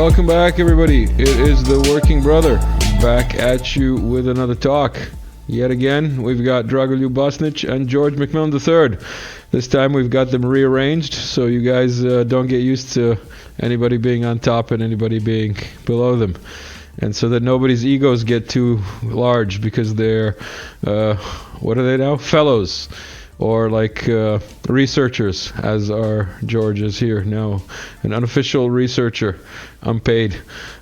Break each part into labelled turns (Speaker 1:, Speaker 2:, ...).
Speaker 1: welcome back, everybody. It is the Working Brother back at you with another talk. Yet again, we've got Drago Bosnic and George McMillan III. This time we've got them rearranged, so you guys don't get used to anybody being on top and anybody being below them. And so that nobody's egos get too large because they're, what are they now? Fellows. Or like researchers, as our George is here now, an unofficial researcher, unpaid.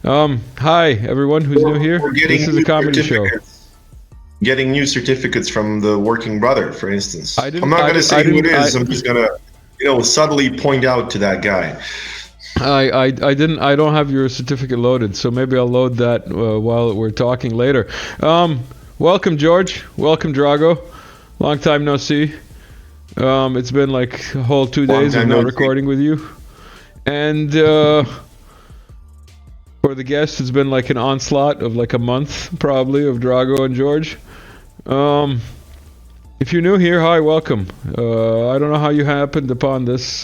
Speaker 1: Hi, everyone who's new here. This is a comedy show.
Speaker 2: Getting new certificates from the Working Brother, for instance. I'm not going to say who it is. I'm just going to, subtly point out to that guy.
Speaker 1: I don't have your certificate loaded, so maybe I'll load that while we're talking later. Welcome, George. Welcome, Drago. Long time no see. It's been like a whole 2 days of not recording with you. And for the guests, it's been like an onslaught of like a month, probably, of Drago and George. If you're new here, hi, welcome. I don't know how you happened upon this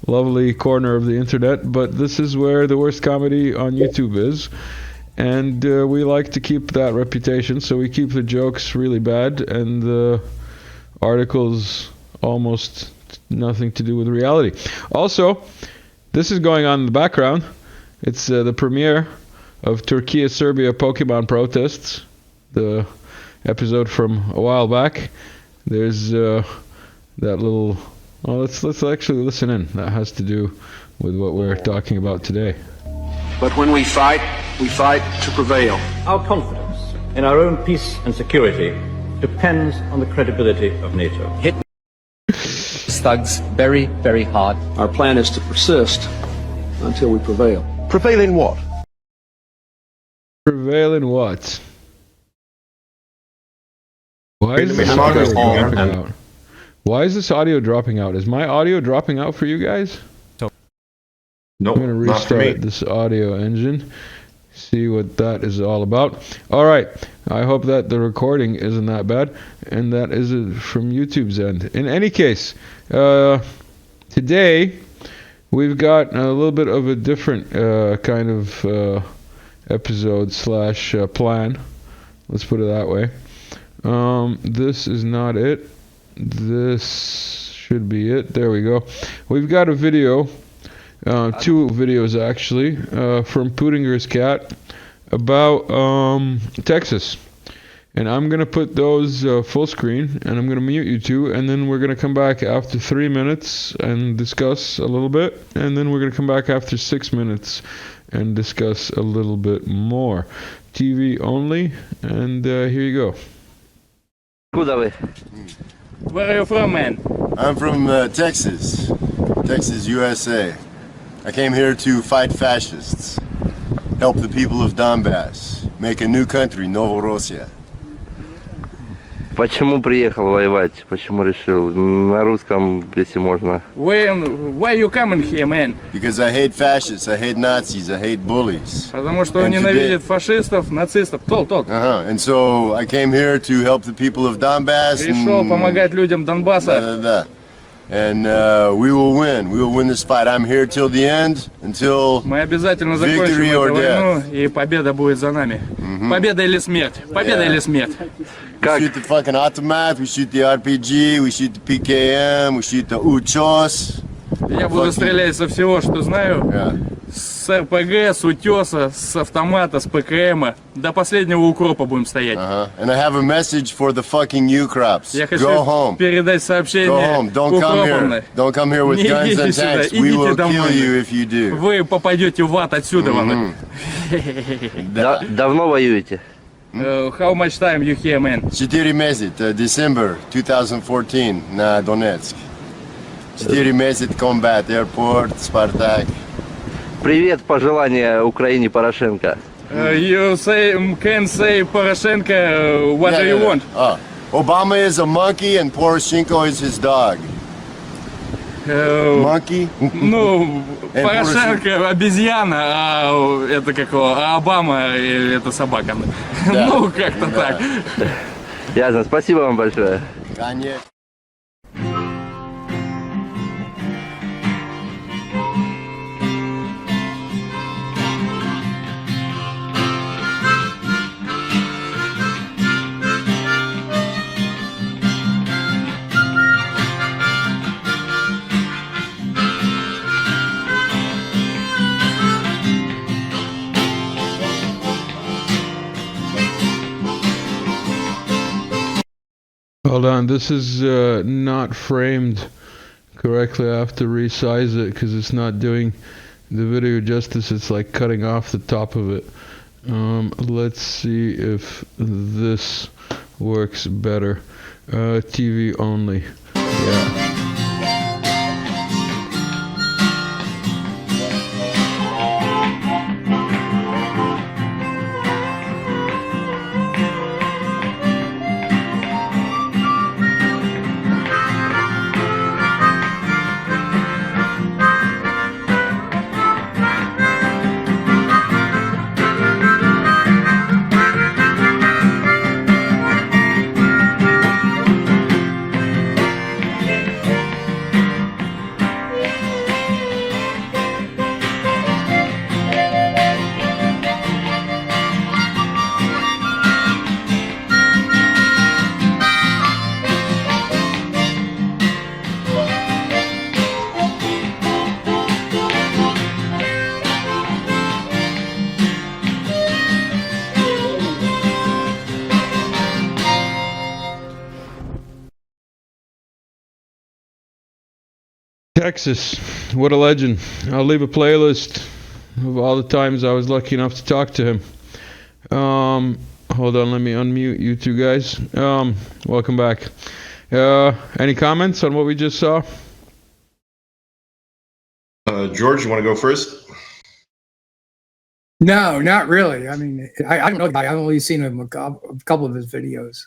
Speaker 1: lovely corner of the internet, but this is where the worst comedy on YouTube is. And we like to keep that reputation, so we keep the jokes really bad and the articles almost nothing to do with reality. Also, this is going on in the background. It's the premiere of Turkey-Serbia Pokemon protests, the episode from a while back. There's that little... Well, let's actually listen in. That has to do with what we're talking about today.
Speaker 3: But when we fight to prevail.
Speaker 4: Our confidence in our own peace and security depends on the credibility of NATO.
Speaker 5: Hit thugs very, very hard.
Speaker 3: Our plan is to persist until we prevail.
Speaker 6: Prevail in what?
Speaker 1: Prevail in what? Why is this audio dropping out? Why is this audio dropping out? Is my audio dropping out for you guys?
Speaker 2: No,
Speaker 1: I'm going to restart this audio engine. See what that is all about. All right. I hope that the recording isn't that bad, and that is it from YouTube's end. In any case, today we've got a little bit of a different kind of episode slash plan. Let's put it that way. This is not it. This should be it. There we go. We've got a video. Two videos actually from Pudinger's cat about Texas, and I'm gonna put those full screen, and I'm gonna mute you two, and then we're gonna come back after 3 minutes and discuss a little bit, and then we're gonna come back after 6 minutes and discuss a little bit more. TV only, and here you go.
Speaker 7: Where are you from, man?
Speaker 6: I'm from Texas, USA. I came here to fight fascists, help the people of Donbass, make a new country, Novorossiya.
Speaker 8: Почему приехал воевать? Почему решил? На русском, если можно.
Speaker 7: Why you coming here, man?
Speaker 6: Because I hate fascists, I hate Nazis, I hate bullies.
Speaker 7: Потому что он ненавидит фашистов, нацистов. Толк.
Speaker 6: And so I came here to help the people of Donbass.
Speaker 7: Пришел помогать людям Донбасса.
Speaker 6: Да. And we will win. We will win this fight. I'm here till the end, until
Speaker 7: Мы обязательно закончим эту войну, и победа будет за нами. Победа или смерть? Победа или смерть?
Speaker 6: We shoot the fucking automat, we shoot the RPG, we shoot the PKM, we shoot the Uchos.
Speaker 7: Я буду стрелять со всего, что знаю. С РПГ, с утеса, с автомата, с ПКМа. До последнего укропа будем стоять.
Speaker 6: And I have a message for the fucking U-Crops.
Speaker 7: Я хочу
Speaker 6: Go home.
Speaker 7: передать сообщение
Speaker 6: Go home. Don't come here. Don't come here with guns and tanks. We will kill you if you do.
Speaker 7: Вы попадете в ад отсюда.
Speaker 8: Давно воюете?
Speaker 7: How much time you here, man?
Speaker 6: 4 месяца, December 2014, на Донецк. 4 месяца combat, airport, Spartak.
Speaker 8: Привет, пожелания Украине Порошенко.
Speaker 7: You can say Poroshenko, what do you want?
Speaker 6: Obama is a monkey and Poroshenko is his dog. Monkey?
Speaker 7: Ну, Порошенко обезьяна, а это какого? А Обама это собака. Ну, как-то так.
Speaker 8: Ясно, спасибо вам большое.
Speaker 6: Конечно.
Speaker 1: Hold on, this is not framed correctly. I have to resize it because it's not doing the video justice. It's like cutting off the top of it. Let's see if this works better. TV only. Yeah. Texas, what a legend. I'll leave a playlist of all the times I was lucky enough to talk to him. Hold on, let me unmute you two guys. Welcome back. Any comments on what we just saw?
Speaker 2: George, you want to go first?
Speaker 9: No, not really. I mean, I don't know the guy. I've only seen him a couple of his videos.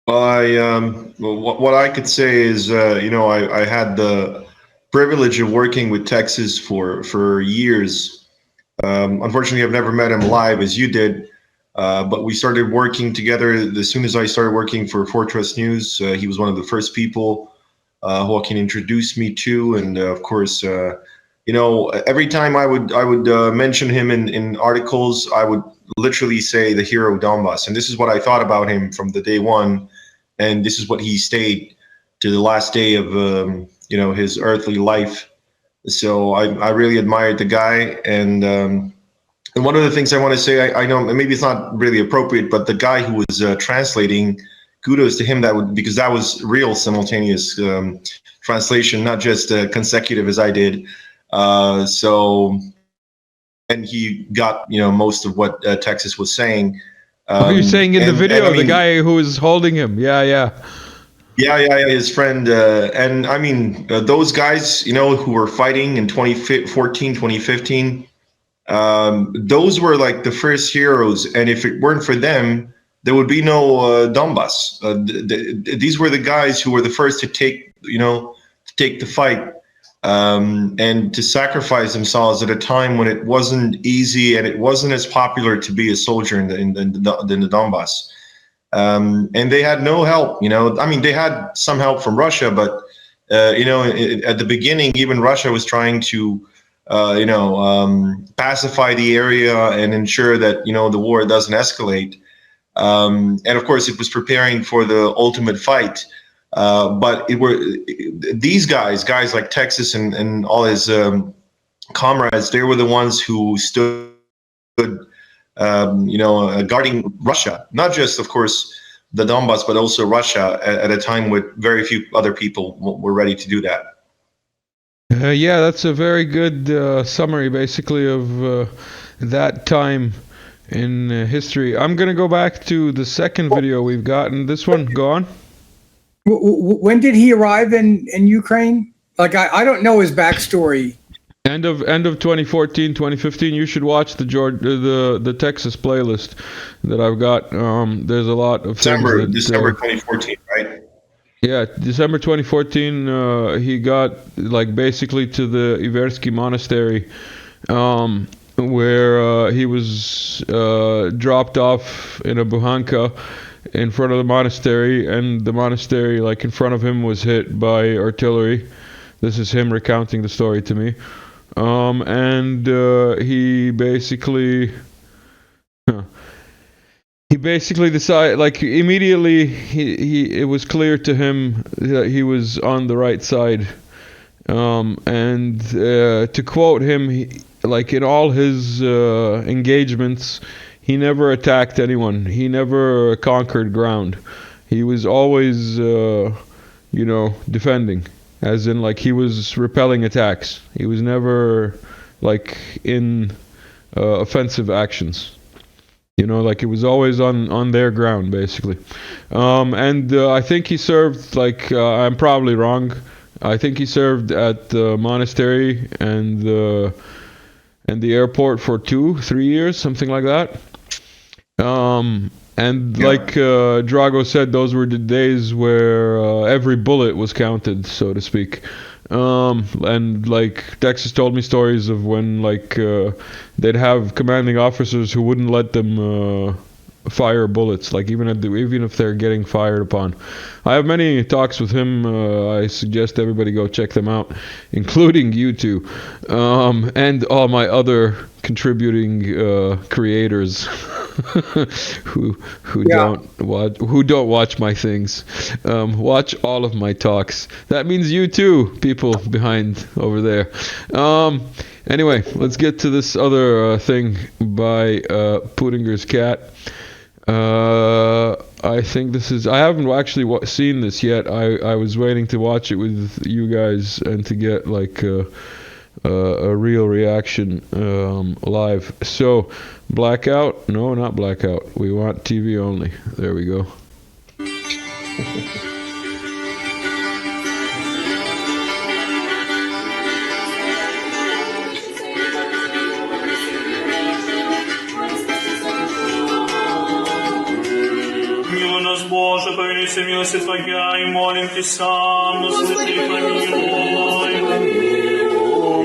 Speaker 2: What I could say is, I had the privilege of working with Texas for years. Unfortunately, I've never met him live as you did, but we started working together as soon as I started working for Fortress News. He was one of the first people Joaquin introduced me to, and of course, every time I would mention him in articles, I would literally say the hero Donbass, and this is what I thought about him from the day one. And this is what he stayed to the last day of, his earthly life. So I really admired the guy. And one of the things I want to say, I know maybe it's not really appropriate, but the guy who was translating, kudos to him because that was real simultaneous translation, not just consecutive as I did. And he got most of what Texas was saying.
Speaker 1: You're saying in the video, the guy who was holding him. Yeah,
Speaker 2: his friend. And I mean, those guys, who were fighting in 2014, 2015, those were like the first heroes. And if it weren't for them, there would be no Donbass. These were the guys who were the first to take the fight. And to sacrifice themselves at a time when it wasn't easy and it wasn't as popular to be a soldier in the Donbass. And they had no help, I mean, they had some help from Russia, but, at the beginning, even Russia was trying to, pacify the area and ensure that, the war doesn't escalate. And of course, it was preparing for the ultimate fight. But these guys like Texas and all his comrades, they were the ones who stood, guarding Russia, not just, of course, the Donbass, but also Russia at a time when very few other people were ready to do that.
Speaker 1: Yeah, that's a very good summary, basically, of that time in history. I'm going to go back to the second video we've gotten. This one, go on.
Speaker 9: When did he arrive in Ukraine? Like, I don't know his backstory.
Speaker 1: End of 2014, 2015. You should watch the Texas playlist that I've got. There's a lot of
Speaker 2: December 2014, right?
Speaker 1: Yeah, December 2014. He got basically to the Iversky Monastery, where he was dropped off in a buhanka in front of the monastery, and the monastery in front of him was hit by artillery. This is him recounting the story to me. And he basically decided, immediately it was clear to him that he was on the right side. And to quote him, in all his engagements, he never attacked anyone. He never conquered ground. He was always, defending. As in, like, he was repelling attacks. He was never, like, in offensive actions. Like, it was always on their ground, basically. And I think he served, like, I'm probably wrong. I think he served at the monastery and the airport for 2-3 years, something like that. Like Drago said, those were the days where every bullet was counted, so to speak. And like Texas told me stories of when like they'd have commanding officers who wouldn't let them fire bullets, like even if they're getting fired upon. I have many talks with him. I suggest everybody go check them out, including you two, and all my other contributing creators who don't watch my things. Watch all of my talks. That means you too, people behind over there. Anyway, let's get to this other thing by Puttinger's Cat. I think this is. I haven't actually seen this yet. I was waiting to watch it with you guys and to get like a real reaction live. So, blackout? No, not blackout. We want TV only. There we go.
Speaker 10: Боже, повелися милости Твоя, и молим Тебя, но святых помилуй.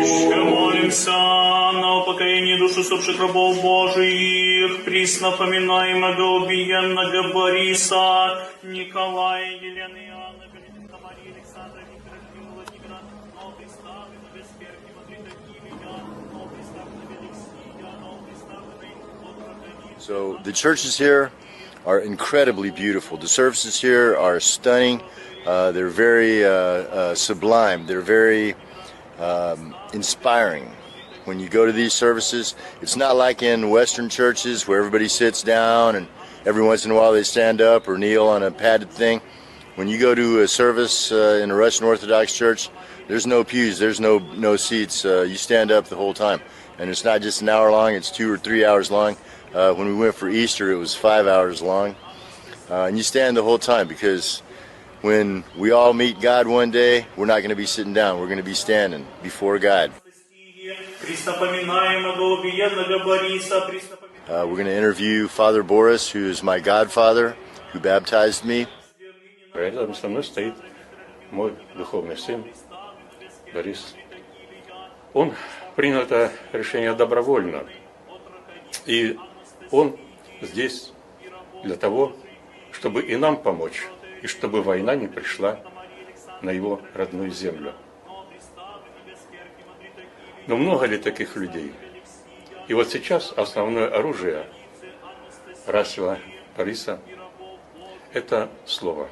Speaker 10: Еще молимся на упокоение души усопших рабов Божиих, присно поминаемого убиенного Бориса, Николая, Елены, Иоанна, Галины, Марии, Александра, Виктора, Людмилы, Владимира, нового представленного без смерти, Матрида Киевия, нового представленного Алексия, нового представленного.
Speaker 6: So the churches here are incredibly beautiful. The services here are stunning. They're very sublime. They're very inspiring. When you go to these services, it's not like in Western churches where everybody sits down and every once in a while they stand up or kneel on a padded thing. When you go to a service in a Russian Orthodox church, there's no pews, there's no seats. You stand up the whole time. And it's not just an hour long, it's 2 or 3 hours long. When we went for Easter, it was 5 hours long. And you stand the whole time because when we all meet God one day, we're not going to be sitting down. We're going to be standing before God. We're going to interview Father Boris, who is my godfather, who baptized me.
Speaker 11: Рядом со мной стоит мой духовный сын Борис. Он принял это решение добровольно. И он здесь для того, чтобы и нам помочь, и чтобы война не пришла на его родную землю. Но много ли таких людей? И вот сейчас основное оружие Расила Бориса – это слово.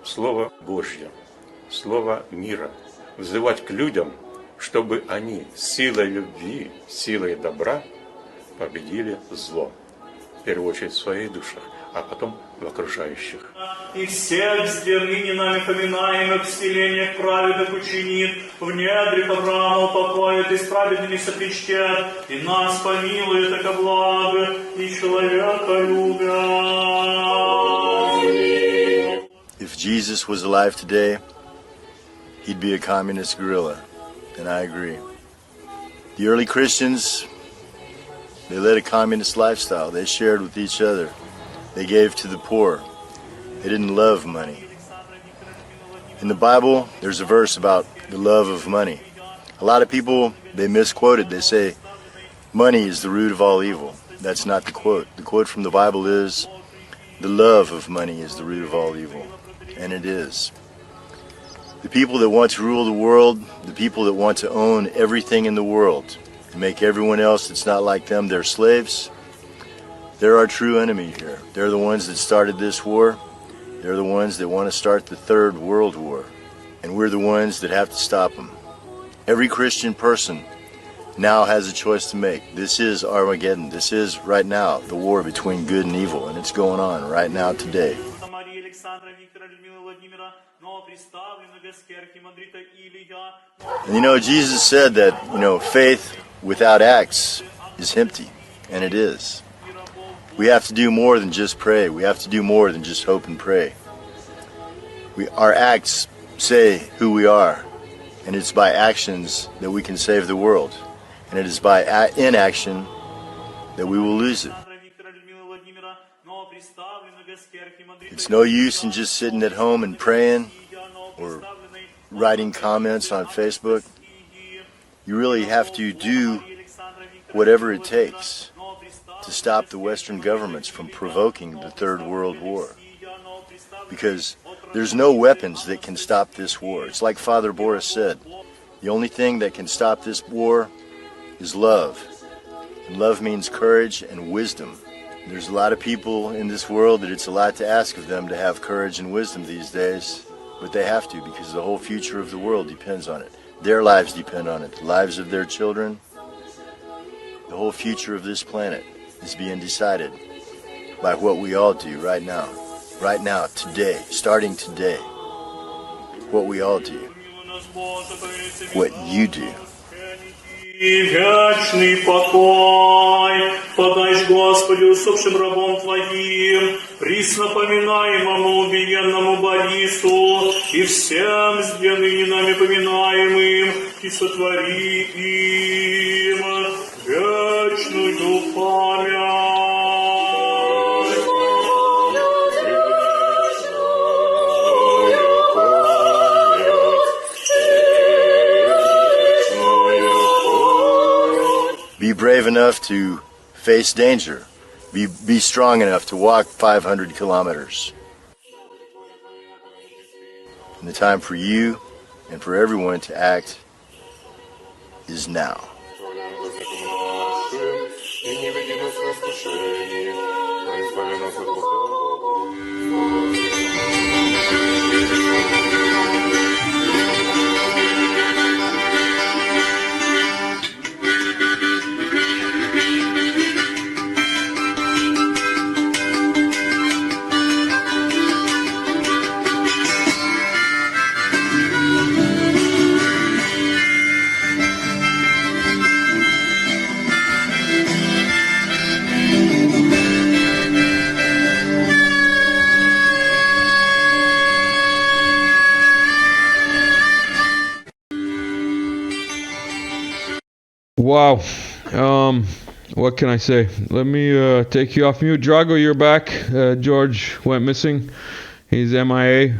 Speaker 11: Слово Божье, слово мира. Взывать к людям, чтобы они силой любви, силой добра победили зло. В первую очередь в своих душах, а потом в окружающих.
Speaker 10: И всех сдерни нами поминаемых в селениях праведных учинит, в недрах Авраама упокоит, и с праведными сопричтет, и нас помилует, как благо, и человека любя.
Speaker 6: If Jesus was alive today, he'd be a communist guerrilla, and I agree. The early Christians, they led a communist lifestyle. They shared with each other. They gave to the poor. They didn't love money. In the Bible, there's a verse about the love of money. A lot of people, they misquote it. They say, money is the root of all evil. That's not the quote. The quote from the Bible is, the love of money is the root of all evil. And it is. The people that want to rule the world, the people that want to own everything in the world, and make everyone else that's not like them their slaves, they're our true enemy here. They're the ones that started this war. They're the ones that want to start the Third World War. And we're the ones that have to stop them. Every Christian person now has a choice to make. This is Armageddon. This is right now the war between good and evil, and it's going on right now today. And Jesus said that, faith without acts is empty, and it is. We have to do more than just pray. We have to do more than just hope and pray. Our acts say who we are, and it's by actions that we can save the world. And it is by inaction that we will lose it. It's no use in just sitting at home and praying or writing comments on Facebook. You really have to do whatever it takes to stop the Western governments from provoking the Third World War. Because there's no weapons that can stop this war. It's like Father Boris said, the only thing that can stop this war is love. And love means courage and wisdom. There's a lot of people in this world that it's a lot to ask of them to have courage and wisdom these days, but they have to because the whole future of the world depends on it. Their lives depend on it, the lives of their children. The whole future of this planet is being decided by what we all do right now, today, starting today. What we all do, what you do.
Speaker 10: И вечный покой подашь, Господи, усопшим рабом Твоим, приснапоминаемому убиенному Борису и всем с ныне нами поминаемым, и сотвори им вечную память.
Speaker 6: Be brave enough to face danger. Be strong enough to walk 500 kilometers. And the time for you and for everyone to act is now.
Speaker 1: Wow. What can I say? Let me take you off mute. Drago, you're back. George went missing. He's MIA.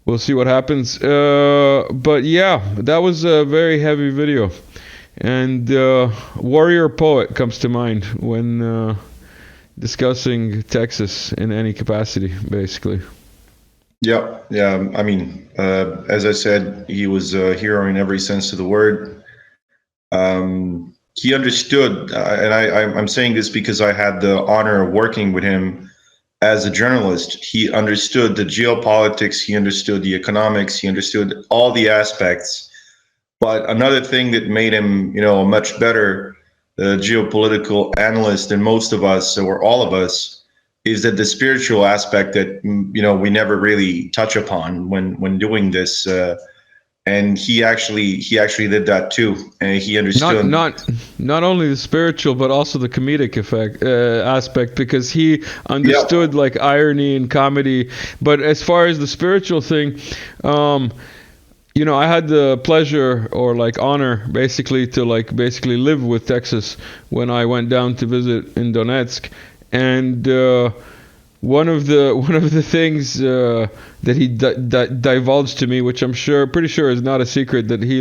Speaker 1: We'll see what happens. But yeah, that was a very heavy video. And warrior poet comes to mind when discussing Texas in any capacity, basically.
Speaker 2: Yeah. I mean, as I said, he was a hero in every sense of the word. He understood, and I'm saying this because I had the honor of working with him as a journalist. He understood the geopolitics, he understood the economics, he understood all the aspects. But another thing that made him, a much better geopolitical analyst than most of us, or all of us, is that the spiritual aspect that, we never really touch upon when doing this. And he actually did that too, and he understood
Speaker 1: not only the spiritual but also the comedic aspect, because he understood like irony and comedy. But as far as the spiritual thing, I had the pleasure or honor basically to live with Texas when I went down to visit in Donetsk, and one of the things that he divulged to me, which I'm pretty sure is not a secret, that he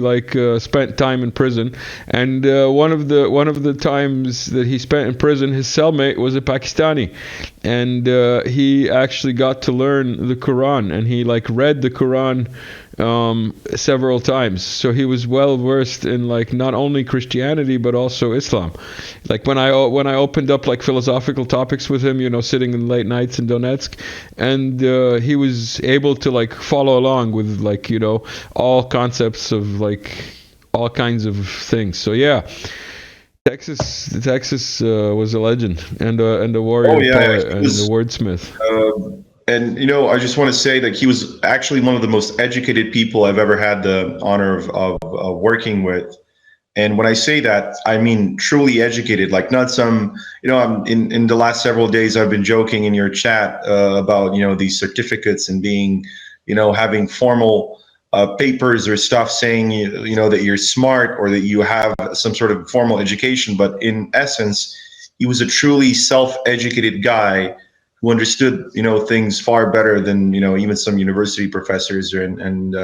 Speaker 1: spent time in prison, and one of the times that he spent in prison, his cellmate was a Pakistani, and he actually got to learn the Quran, and he read the Quran several times, so he was well versed in not only Christianity but also Islam. When I opened up philosophical topics with him, sitting in late nights in Donetsk, and he was able to follow along with all concepts of all kinds of things. So yeah, Texas was a legend and a warrior poet and a wordsmith.
Speaker 2: And I just want to say that he was actually one of the most educated people I've ever had the honor of working with. And when I say that, I mean truly educated, like not some, I'm in the last several days, I've been joking in your chat about, these certificates and being, having formal papers or stuff saying, that you're smart or that you have some sort of formal education. But in essence, he was a truly self-educated guy who understood, things far better than, even some university professors and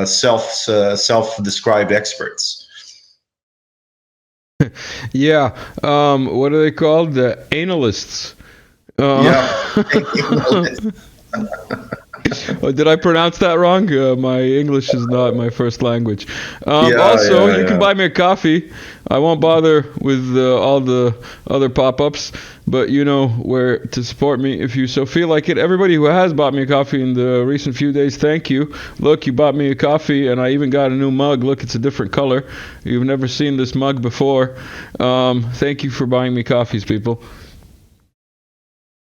Speaker 2: self-described experts.
Speaker 1: Yeah. What are they called? The analysts. Oh, did I pronounce that wrong? My English is not my first language. You can buy me a coffee. I won't bother with all the other pop-ups, but you know where to support me if you so feel like it. Everybody who has bought me a coffee in the recent few days, thank you. Look, you bought me a coffee, and I even got a new mug. Look, it's a different color. You've never seen this mug before. Thank you for buying me coffees, people.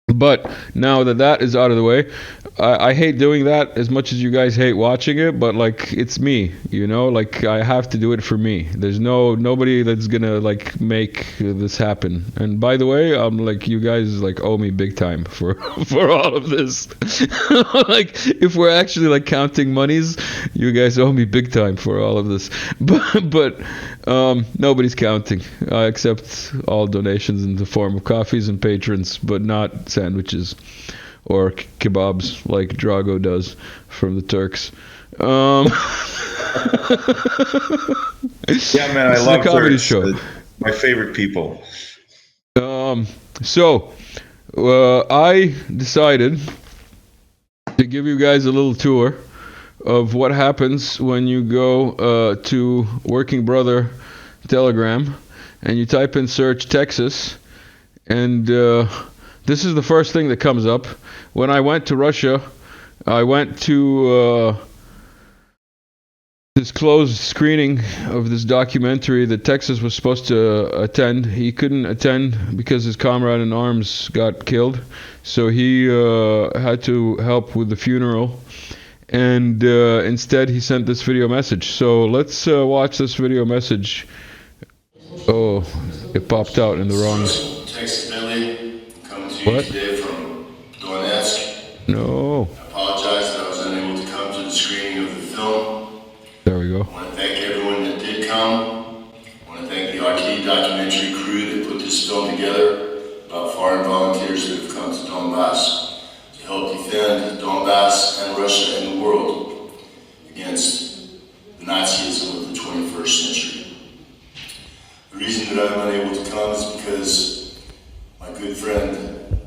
Speaker 1: But now that is out of the way, I hate doing that as much as you guys hate watching it, but like it's me, like I have to do it for me. There's nobody that's gonna like make this happen. And by the way, I'm like, you guys like owe me big time for all of this. Like if we're actually like counting monies, you guys owe me big time for all of this. But nobody's counting. I accept all donations in the form of coffees and patrons, but not sandwiches or kebabs like Drago does from the Turks.
Speaker 2: Yeah, man, I love
Speaker 1: comedy
Speaker 2: Turks.
Speaker 1: show.
Speaker 2: My favorite people.
Speaker 1: So I decided to give you guys a little tour of what happens when you go to Working Brother Telegram and you type in search Texas, and this is the first thing that comes up. When I went to Russia, I went to this closed screening of this documentary that Texas was supposed to attend. He couldn't attend because his comrade in arms got killed, so he had to help with the funeral. And instead, he sent this video message. So let's watch this video message. Oh, it popped out in the wrong.
Speaker 6: Texas Bentley, coming to you today from Donetsk.
Speaker 1: No.
Speaker 6: I apologize that I was unable to come to the screening of the film.
Speaker 1: There we go.
Speaker 6: I want to thank everyone that did come. I want to thank the RT documentary crew that put this film together about foreign volunteers that have come to Donbass to help defend Donbass and Russia and the world against the Nazism of the 21st century. The reason that I'm unable to come is because my good friend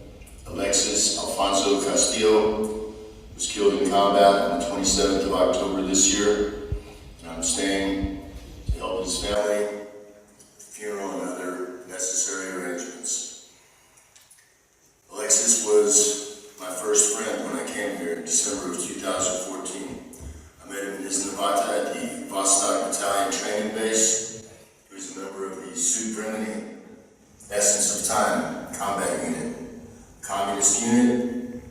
Speaker 6: Alexis Alfonso Castillo was killed in combat on the 27th of October this year, and I'm staying to help his family, funeral, and other necessary arrangements. Alexis was my first friend when I came here in December of 2014. I met him in Isnavata at the Vostok Battalion training base. He was a member of the Sud Essence of Time combat unit, communist unit.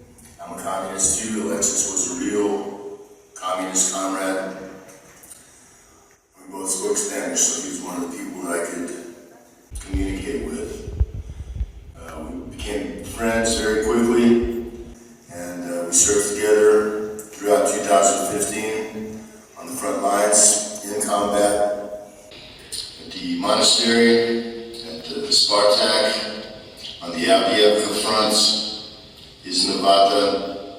Speaker 6: I'm a communist too. Alexis was a real communist comrade. We both spoke Spanish, so he was one of the people that I could communicate with. We became friends very quickly, and we served together throughout 2015 on the front lines in combat. At the monastery, at the Spartak, on the Avdiivka fronts, Isnavata,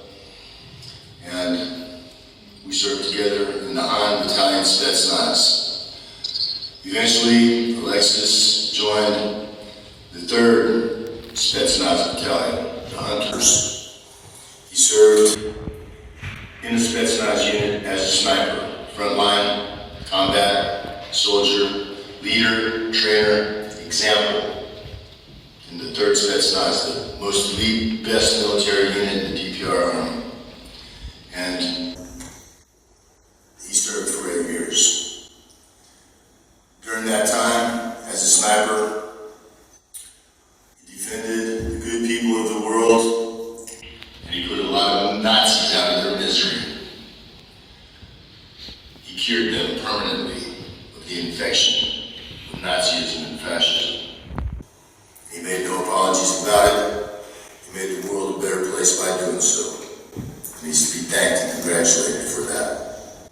Speaker 6: and we served together in the Han Battalion Spetsnaz. Eventually, Alexis joined the 3rd Spetsnaz Battalion, the Hunters. He served in the Spetsnaz unit as a sniper, frontline, combat, soldier, leader, trainer, example in the 3rd Spetsnaz, the most elite, best military unit in the DPR Army. And he served for 8 years. apologies about it. He made the world a better place by doing so. He needs to be thanked and congratulated for that.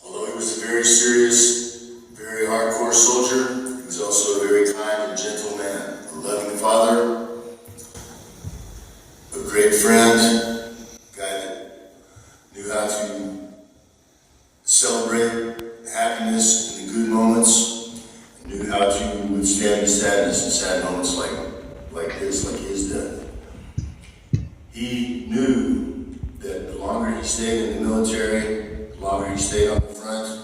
Speaker 6: Although he was a very serious, very hardcore soldier, he was also a very kind and gentle man, a loving father, a great friend, a guy that knew how to celebrate happiness in the good moments, and knew how to withstand the sadness and sad moments like his death. He knew that the longer he stayed in the military, the longer he stayed on the front,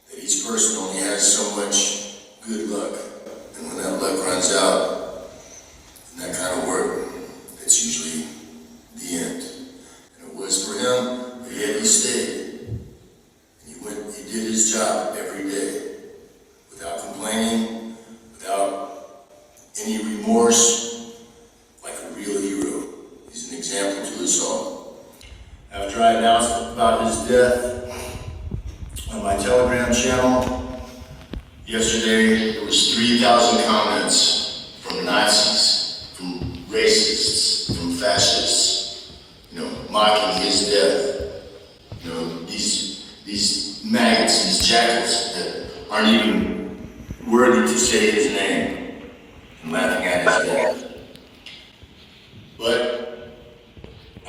Speaker 6: that each person only has so much good luck. And when that luck runs out, in that kind of work, it's usually the end. And it was for him, but yet he stayed. And he did his job every day, without complaining, without any remorse, like a real hero. He's an example to us all. After I announced about his death on my Telegram channel, yesterday there was 3,000 comments from Nazis, from racists, from fascists, mocking his death. These maggots, these jackals that aren't even worthy to say his name, and laughing at his death. But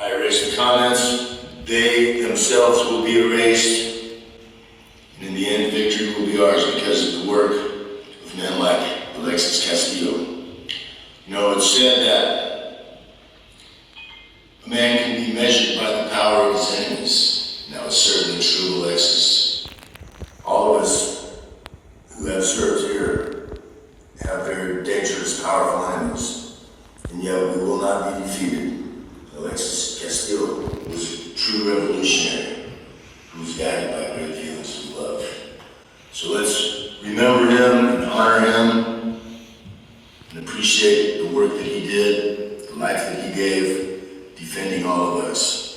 Speaker 6: I erased the comments. They themselves will be erased. And in the end, victory will be ours because of the work of men like Alexis Castillo. It's said that a man can be measured by the power of his enemies. And that was certainly true, Alexis. All of us who have served here have very dangerous, powerful enemies. And yet we will not be defeated. Alexis Castillo was a true revolutionary who was guided by great feelings of love. So let's remember him and honor him and appreciate the work that he did, the life that he gave, defending all of us.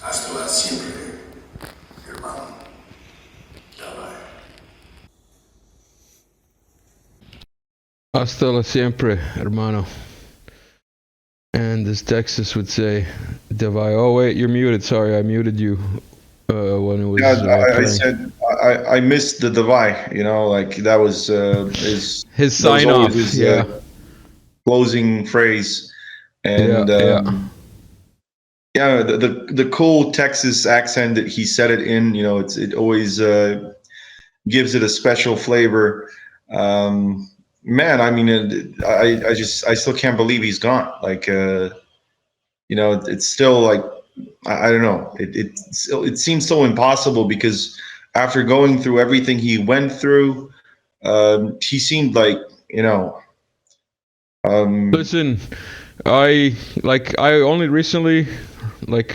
Speaker 6: Hasta la siempre, hermano. Bye-bye.
Speaker 1: Hasta la siempre, hermano. And as Texas would say, Devai. Oh wait, you're muted. Sorry, I muted you when it was.
Speaker 2: I said I missed the Devai. That was his
Speaker 1: sign off.
Speaker 2: His,
Speaker 1: yeah.
Speaker 2: Closing phrase, and the cool Texas accent that he said it in. It always gives it a special flavor. Man, I mean, I still can't believe he's gone. It's still like, I don't know. It seems so impossible because after going through everything he went through, he seemed like,
Speaker 1: Listen, I only recently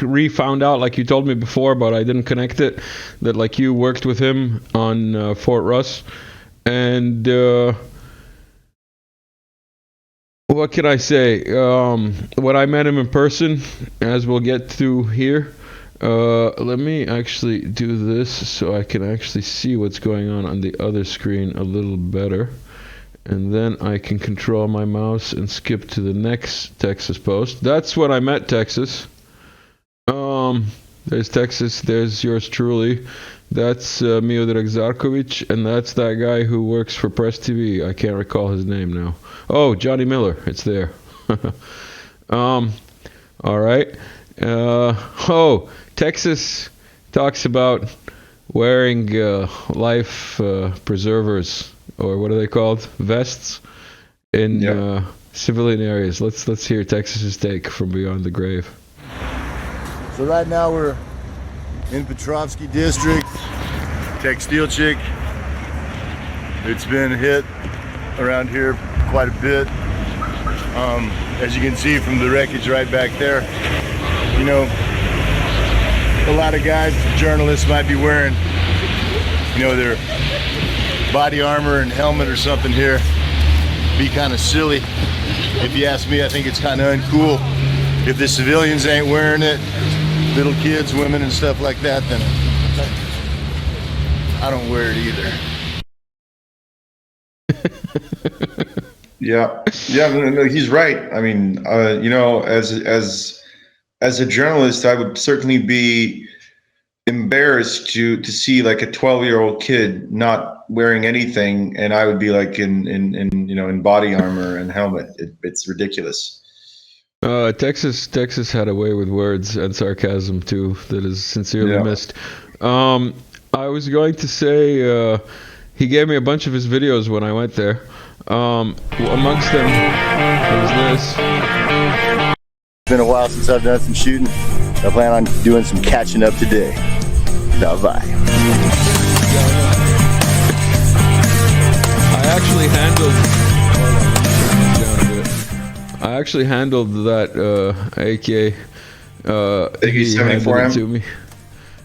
Speaker 1: re-found out, like you told me before, but I didn't connect it, that you worked with him on Fort Russ, and what can I say? When I met him in person, as we'll get to here, let me actually do this so I can actually see what's going on the other screen a little better. And then I can control my mouse and skip to the next Texas post. That's when I met Texas. There's Texas, there's yours truly. That's Miodrag Zarkovic, and that's that guy who works for Press TV. I can't recall his name now. Oh, Johnny Miller, it's there. All right. Texas talks about wearing life preservers, or what are they called? Vests in civilian areas. Let's hear Texas's take from Beyond the Grave.
Speaker 6: So right now we're in Petrovsky District, Textilchik. It's been hit around here quite a bit. As you can see from the wreckage right back there, a lot of guys, journalists might be wearing, their body armor and helmet or something here. Be kind of silly. If you ask me, I think it's kind of uncool. If the civilians ain't wearing it, little kids, women and stuff like that, then I don't wear it either.
Speaker 2: Yeah, no, he's right. I mean, as a journalist, I would certainly be embarrassed to see like a 12-year-old kid not wearing anything, and I would be like in body armor and helmet. It's ridiculous.
Speaker 1: Texas had a way with words and sarcasm too that is sincerely missed. I was going to say he gave me a bunch of his videos when I went there. Amongst them was this.
Speaker 6: It's been a while since I've done some shooting. I plan on doing some catching up today. Bye.
Speaker 1: I actually handled that AK. He handed it to me.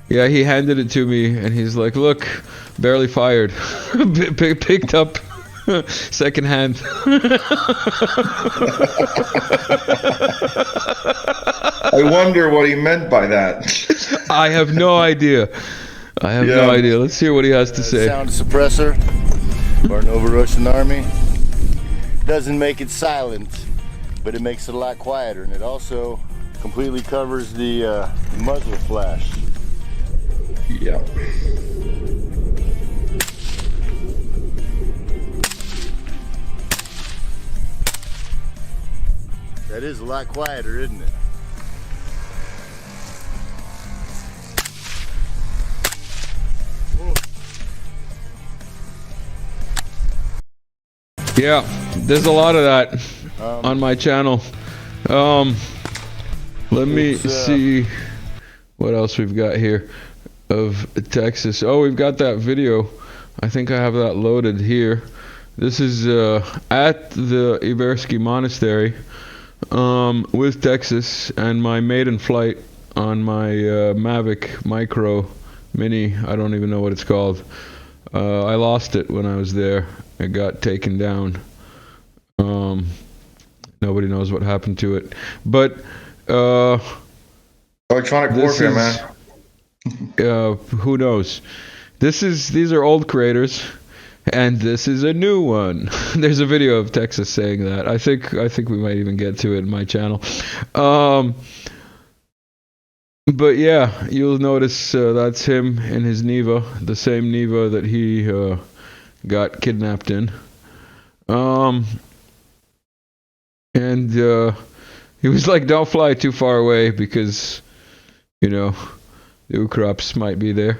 Speaker 1: Yeah, he handed it to me, and he's like, "Look, barely fired, picked up second hand."
Speaker 2: I wonder what he meant by that.
Speaker 1: I have no idea. No idea. Let's hear what he has to say.
Speaker 6: Sound suppressor for an over-Russian army. Doesn't make it silent, but it makes it a lot quieter, and it also completely covers the muzzle flash.
Speaker 2: Yeah.
Speaker 6: That is a lot quieter, isn't it?
Speaker 1: Yeah, there's a lot of that on my channel. Let me see what else we've got here of Texas. Oh, we've got that video. I think I have that loaded here. This is at the Iversky Monastery with Texas and my maiden flight on my Mavic Micro Mini. I don't even know what it's called. I lost it when I was there. It got taken down. Nobody knows what happened to it. But
Speaker 2: electronic warfare, man.
Speaker 1: Who knows? These are old craters, and this is a new one. There's a video of Texas saying that. I think we might even get to it in my channel. But yeah, you'll notice that's him in his Neva, the same Neva that he got kidnapped in. And he was like, "Don't fly too far away because, you know, the Ukrops might be there."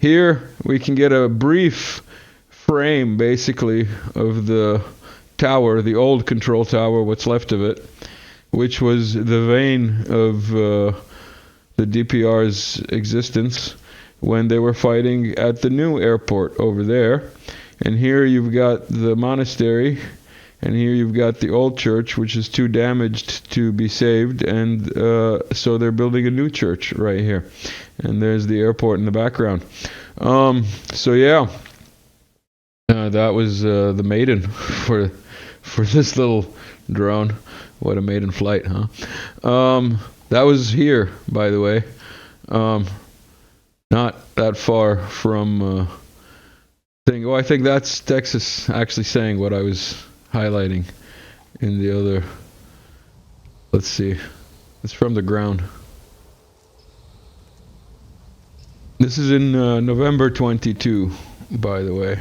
Speaker 1: Here we can get a brief frame, basically, of the tower, the old control tower, what's left of it, which was the vein of the DPR's existence when they were fighting at the new airport over there. And here you've got the monastery, and here you've got the old church, which is too damaged to be saved, and so they're building a new church right here. And there's the airport in the background. So yeah, that was the maiden for this little drone. What a maiden flight, huh? That was here, by the way. Not that far from thing. Oh, I think that's Texas actually saying what I was highlighting in the other. Let's see. It's from the ground. This is in November 22, by the way.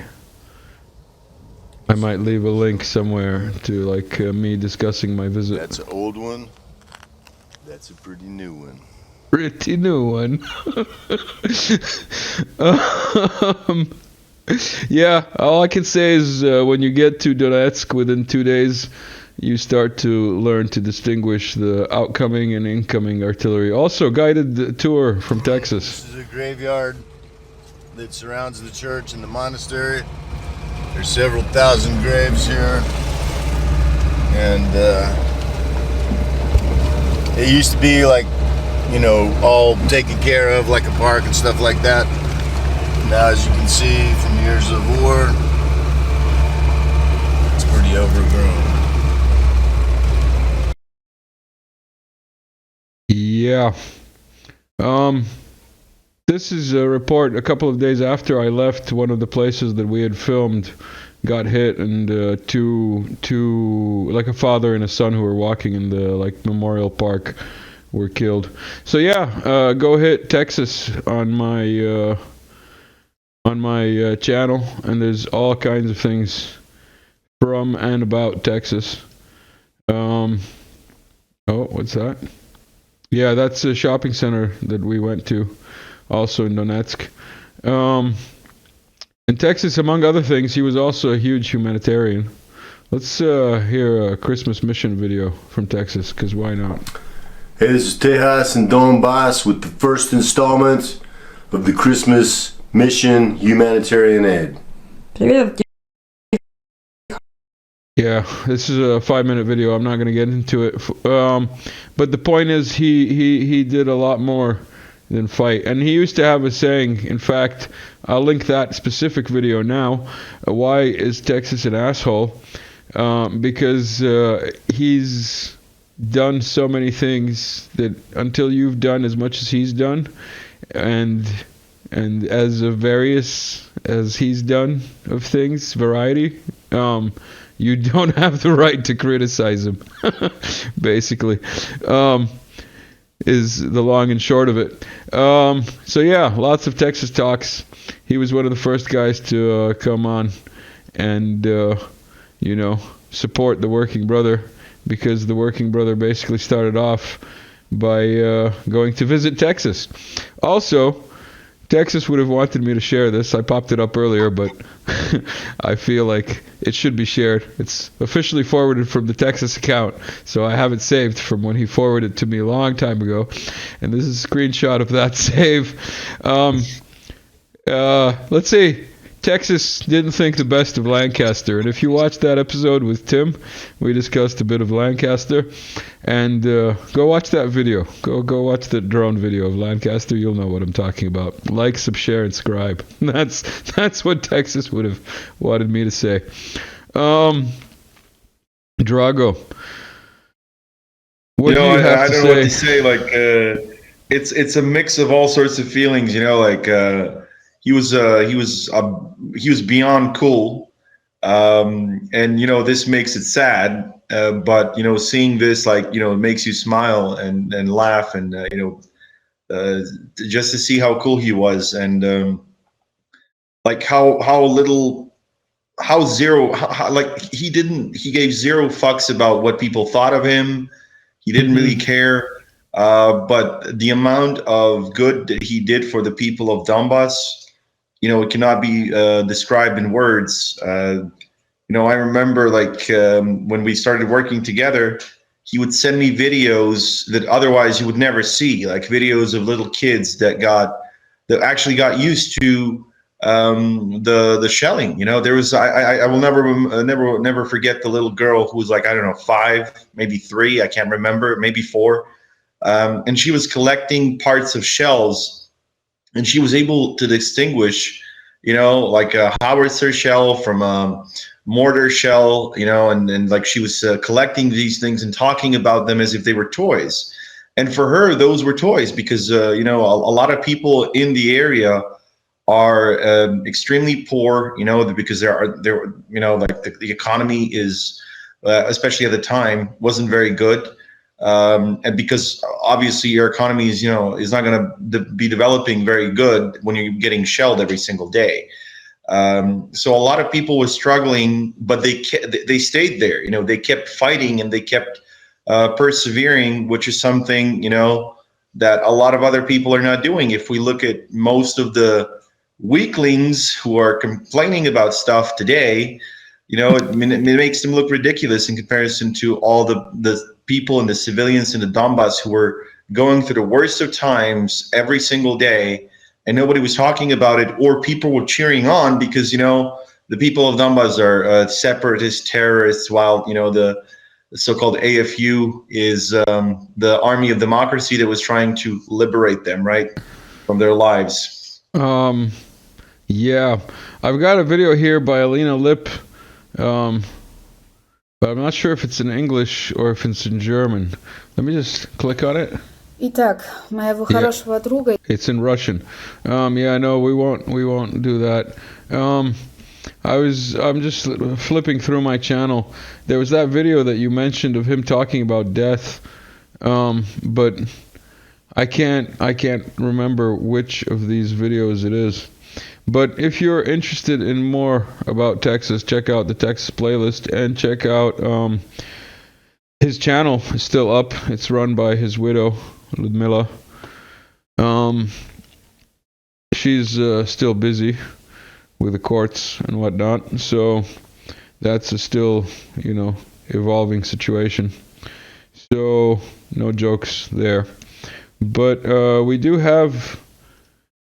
Speaker 1: I might leave a link somewhere to like me discussing my visit.
Speaker 6: That's an old one. That's a pretty new one.
Speaker 1: Pretty new one. Yeah, all I can say is when you get to Donetsk within 2 days, you start to learn to distinguish the outcoming and incoming artillery. Also, guided tour from Texas.
Speaker 6: This is a graveyard that surrounds the church and the monastery. There's several thousand graves here. And it used to be like, you know, all taken care of like a park and stuff like that. Now, as you can see from years of war, it's pretty overgrown.
Speaker 1: Yeah. This is a report a couple of days after I left one of the places that we had filmed got hit, and two like a father and a son who were walking in the like memorial park were killed. So yeah, go hit Texas on my channel, and there's all kinds of things from and about Texas. Oh, what's that? Yeah, that's a shopping center that we went to, also in Donetsk. In Texas, among other things, he was also a huge humanitarian. Let's hear a Christmas mission video from Texas, because why not?
Speaker 6: Hey, this is Tejas and Donbass with the first installment of the Christmas Mission Humanitarian Aid.
Speaker 1: Yeah, this is a 5-minute video. I'm not going to get into it. But the point is, he did a lot more than fight. And he used to have a saying, in fact, I'll link that specific video now. Why is Texas an asshole? Because he's done so many things that until you've done as much as he's done, and as various as he's done of things, variety, you don't have the right to criticize him, basically, is the long and short of it. So yeah, lots of Texas talks. He was one of the first guys to come on and, support the working brother, because the working brother basically started off by going to visit Texas. Also, Texas would have wanted me to share this. I popped it up earlier, but I feel like it should be shared. It's officially forwarded from the Texas account, so I have it saved from when he forwarded it to me a long time ago. And this is a screenshot of that save. Let's see. Texas didn't think the best of Lancaster, and if you watched that episode with Tim, we discussed a bit of Lancaster, and go watch that video. Go watch the drone video of Lancaster. You'll know what I'm talking about. Like, share, and subscribe. That's what Texas would have wanted me to say. Drago, what do you have
Speaker 2: I
Speaker 1: to
Speaker 2: don't
Speaker 1: say?
Speaker 2: know what to say. Like, it's a mix of all sorts of feelings. Like. He was beyond cool, and this makes it sad. But seeing this, it makes you smile and laugh, and just to see how cool he was, and he gave zero fucks about what people thought of him. He didn't really care. But the amount of good that he did for the people of Donbass, it cannot be described in words. I remember when we started working together, he would send me videos that otherwise you would never see, like videos of little kids that actually got used to the shelling. There was I will never forget the little girl who was 5, maybe 3, I can't remember, maybe 4, and she was collecting parts of shells. And she was able to distinguish, a howitzer shell from a mortar shell, and she was collecting these things and talking about them as if they were toys. And for her, those were toys because, a lot of people in the area are extremely poor, because the economy is, especially at the time, wasn't very good. And because obviously your economy is not going to be developing very good when you're getting shelled every single day. So a lot of people were struggling, but they stayed there. They kept fighting and they kept persevering, which is something that a lot of other people are not doing. If we look at most of the weaklings who are complaining about stuff today, it makes them look ridiculous in comparison to all the people and the civilians in the Donbass who were going through the worst of times every single day, and nobody was talking about it, or people were cheering on because the people of Donbass are separatist terrorists, while the so-called AFU is the army of democracy that was trying to liberate them, right, from their lives.
Speaker 1: Yeah, I've got a video here by Alina Lip. But I'm not sure if it's in English or if it's in German. Let me just click on it.
Speaker 12: Итак, моего хорошего друга.
Speaker 1: It's in Russian. Yeah, no, we won't do that. I'm just flipping through my channel. There was that video that you mentioned of him talking about death, but I can't remember which of these videos it is. But if you're interested in more about Texas, check out the Texas playlist and check out his channel is still up. It's run by his widow, Ludmila. She's still busy with the courts and whatnot, so that's a still, evolving situation. So no jokes there. But we do have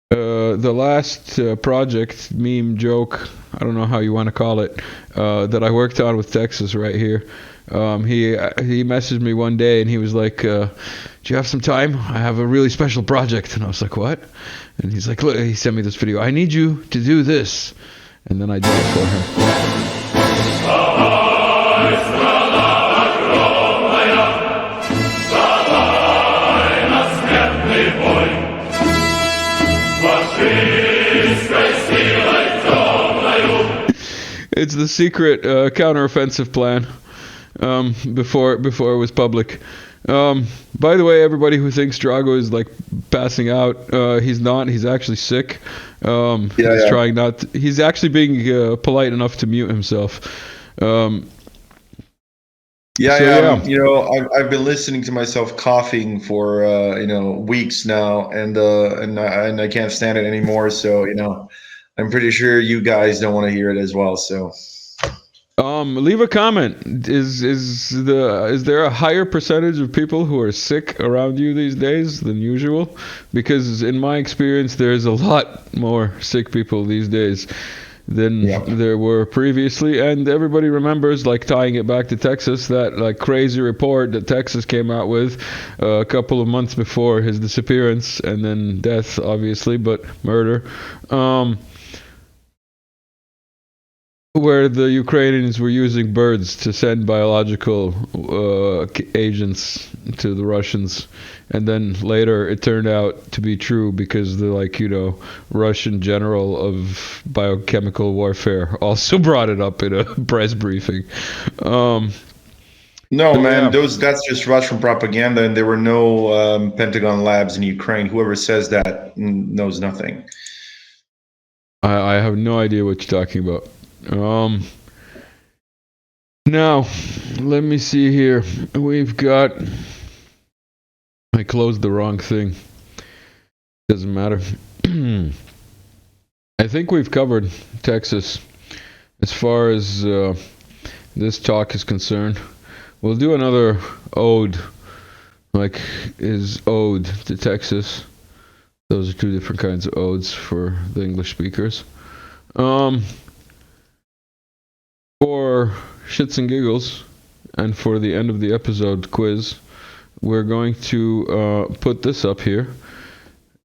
Speaker 1: the last project, meme, joke, I don't know how you want to call it, that I worked on with Texas right here. He messaged me one day and he was like, do you have some time? I have a really special project. And I was like, what? And he's like, look, he sent me this video. I need you to do this. And then I did it for him. It's the secret counteroffensive plan before it was public. By the way, everybody who thinks Drago is like passing out, he's not. He's actually sick. He's trying not to, he's actually being polite enough to mute himself. I've been listening to myself coughing for weeks now, and I can't stand it anymore. So I'm pretty sure you guys don't want to hear it as well. So leave a comment. Is there a higher percentage of people who are sick around you these days than usual? Because in my experience, there's a lot more sick people these days than there were previously. And everybody remembers, like, tying it back to Texas, that like crazy report that Texas came out with a couple of months before his disappearance and then death, obviously, but murder. Where the Ukrainians were using birds to send biological agents to the Russians, and then later it turned out to be true because the Russian general of biochemical warfare also brought it up in a press briefing.
Speaker 2: That's just Russian propaganda, and there were no Pentagon labs in Ukraine. Whoever says that knows nothing.
Speaker 1: I have no idea what you're talking about. Now, let me see here. We've got... I closed the wrong thing. Doesn't matter. I think we've covered Texas as far as this talk is concerned. We'll do another ode, like his ode to Texas. Those are two different kinds of odes for the English speakers. For shits and giggles, and for the end of the episode quiz, we're going to put this up here.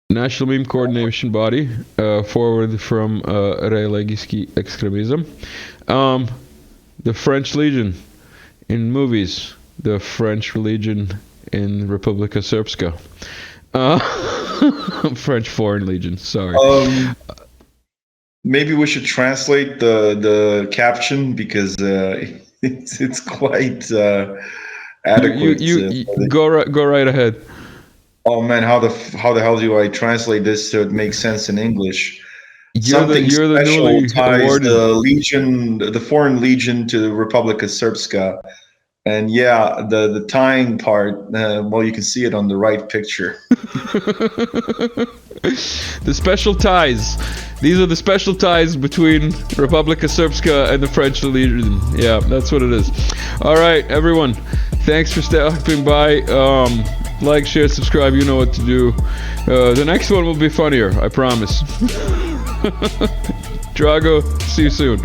Speaker 1: National Meme Coordination Body, forward from Religijski Extremism. The French Legion in movies. The French Legion in Republika Srpska. French Foreign Legion, sorry.
Speaker 2: Maybe we should translate the caption because it's quite adequate.
Speaker 1: You go right ahead.
Speaker 2: Oh man, how the hell do I translate this so it makes sense in English?
Speaker 1: You're the newly
Speaker 2: ties the Foreign Legion to the Republika Srpska. And yeah, the tying part, well, you can see it on the right picture.
Speaker 1: The special ties. These are the special ties between Republika Srpska and the French Legion. Yeah, that's what it is. All right, everyone. Thanks for stopping by. Like, share, subscribe. You know what to do. The next one will be funnier, I promise. Drago, see you soon.